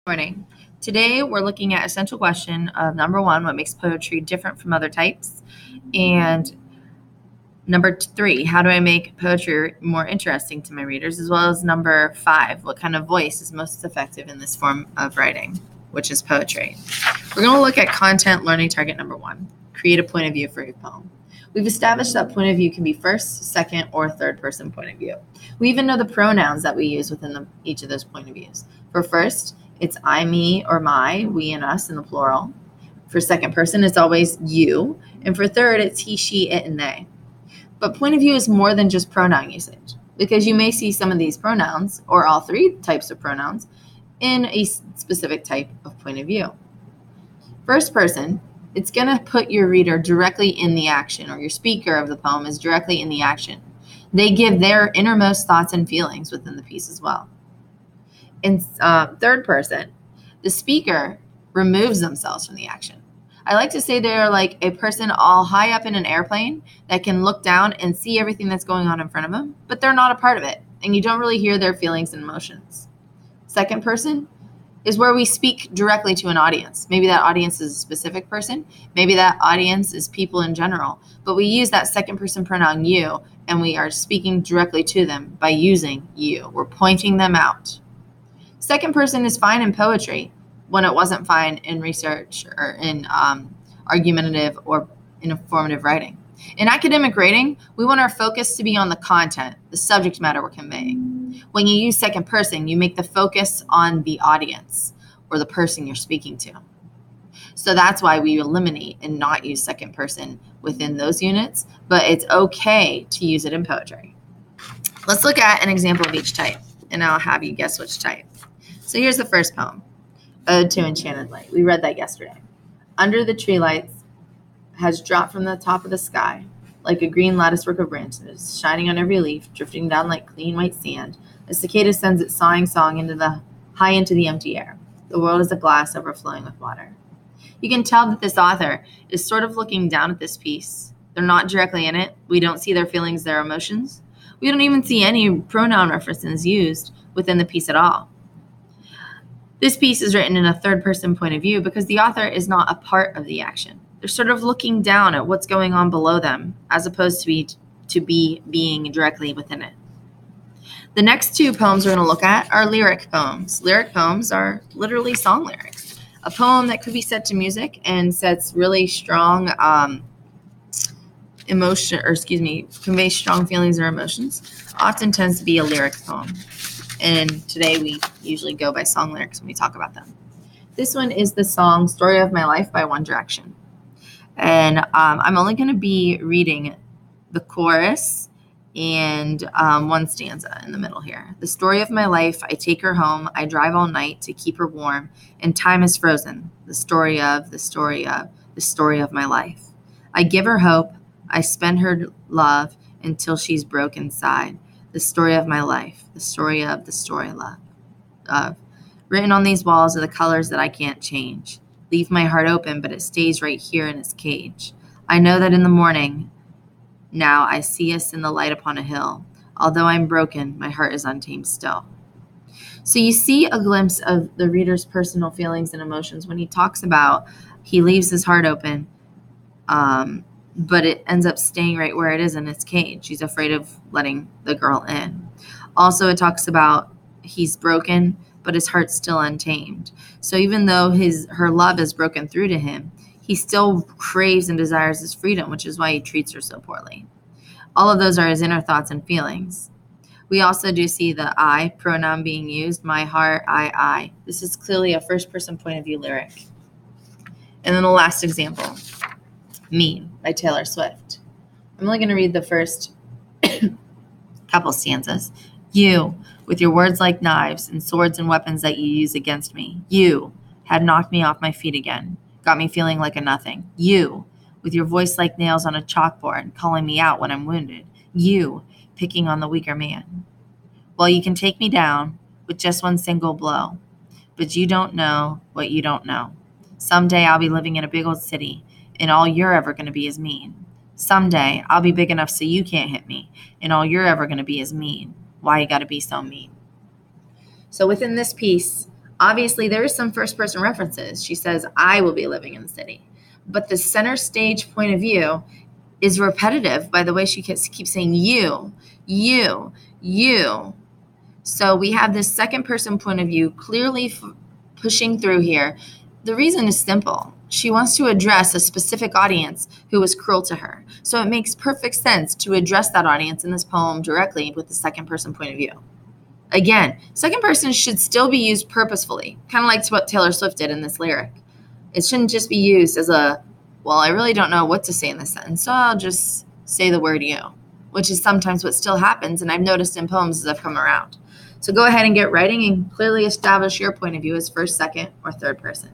Morning. Today we're looking at essential question of number 1, what makes poetry different from other types? And number 3, how do I make poetry more interesting to my readers? As well as number 5, what kind of voice is most effective in this form of writing, which is poetry. We're going to look at content learning target number 1, create a point of view for your poem. We've established that point of view can be first, second, or third person point of view. We even know the pronouns that we use within each of those point of views. For first, it's I, me, or my, we, and us in the plural. For second person, it's always you. And for third, it's he, she, it, and they. But point of view is more than just pronoun usage, because you may see some of these pronouns, or all 3 types of pronouns, in a specific type of point of view. First person, it's going to put your reader directly in the action, or your speaker of the poem is directly in the action. They give their innermost thoughts and feelings within the piece as well. In third person, the speaker removes themselves from the action. I like to say they're like a person all high up in an airplane that can look down and see everything that's going on in front of them, but they're not a part of it, and you don't really hear their feelings and emotions. Second person is where we speak directly to an audience. Maybe that audience is a specific person. Maybe that audience is people in general, but we use that second person pronoun you, and we are speaking directly to them by using you. We're pointing them out. Second person is fine in poetry when it wasn't fine in research or in argumentative or in informative writing. In academic writing, we want our focus to be on the content, the subject matter we're conveying. When you use second person, you make the focus on the audience or the person you're speaking to. So that's why we eliminate and not use second person within those units, but it's okay to use it in poetry. Let's look at an example of each type, and I'll have you guess which type. So here's the first poem, Ode to Enchanted Light. We read that yesterday. Under the tree lights has dropped from the top of the sky, like a green latticework of branches, shining on every leaf, drifting down like clean white sand. A cicada sends its sighing song high into the empty air. The world is a glass overflowing with water. You can tell that this author is sort of looking down at this piece. They're not directly in it. We don't see their feelings, their emotions. We don't even see any pronoun references used within the piece at all. This piece is written in a third-person point of view because the author is not a part of the action. They're sort of looking down at what's going on below them, as opposed to being directly within it. The next 2 poems we're going to look at are lyric poems. Lyric poems are literally song lyrics. A poem that could be set to music and sets really strong conveys strong feelings or emotions, often tends to be a lyric poem. And today we usually go by song lyrics when we talk about them. This one is the song Story of My Life by One Direction. And I'm only going to be reading the chorus and one stanza in the middle here. The story of my life, I take her home, I drive all night to keep her warm, and time is frozen. The story of my life. I give her hope, I spend her love until she's broke inside. The story of my life, the story of love. Written on these walls are the colors that I can't change. Leave my heart open, but it stays right here in its cage. I know that in the morning, now I see us in the light upon a hill. Although I'm broken, my heart is untamed still. So you see a glimpse of the reader's personal feelings and emotions when he talks about he leaves his heart open, but it ends up staying right where it is in its cage. He's afraid of letting the girl in. Also, it talks about he's broken, but his heart's still untamed. So even though her love is broken through to him, he still craves and desires his freedom, which is why he treats her so poorly. All of those are his inner thoughts and feelings. We also do see the I pronoun being used, my heart, I. This is clearly a first-person point of view lyric. And then the last example, Me by Taylor Swift. I'm only going to read the first couple stanzas. You, with your words like knives and swords and weapons that you use against me. You had knocked me off my feet again, got me feeling like a nothing. You, with your voice like nails on a chalkboard, calling me out when I'm wounded. You, picking on the weaker man. Well, you can take me down with just one single blow, but you don't know what you don't know. Someday I'll be living in a big old city, and all you're ever going to be is mean. Someday I'll be big enough so you can't hit me, and all you're ever going to be is mean. Why you got to be so mean? So within this piece, Obviously, there is some first person references. She says, I will be living in the city. But the center stage point of view is repetitive by the way she keeps saying you, you, you. So we have this second person point of view clearly pushing through here. The reason is simple. She wants to address a specific audience who was cruel to her. So it makes perfect sense to address that audience in this poem directly with the second person point of view. Again, second person should still be used purposefully, kind of like what Taylor Swift did in this lyric. It shouldn't just be used as a, well, I really don't know what to say in this sentence, so I'll just say the word you, which is sometimes what still happens, and I've noticed in poems as I've come around. So go ahead and get writing and clearly establish your point of view as first, second, or third person.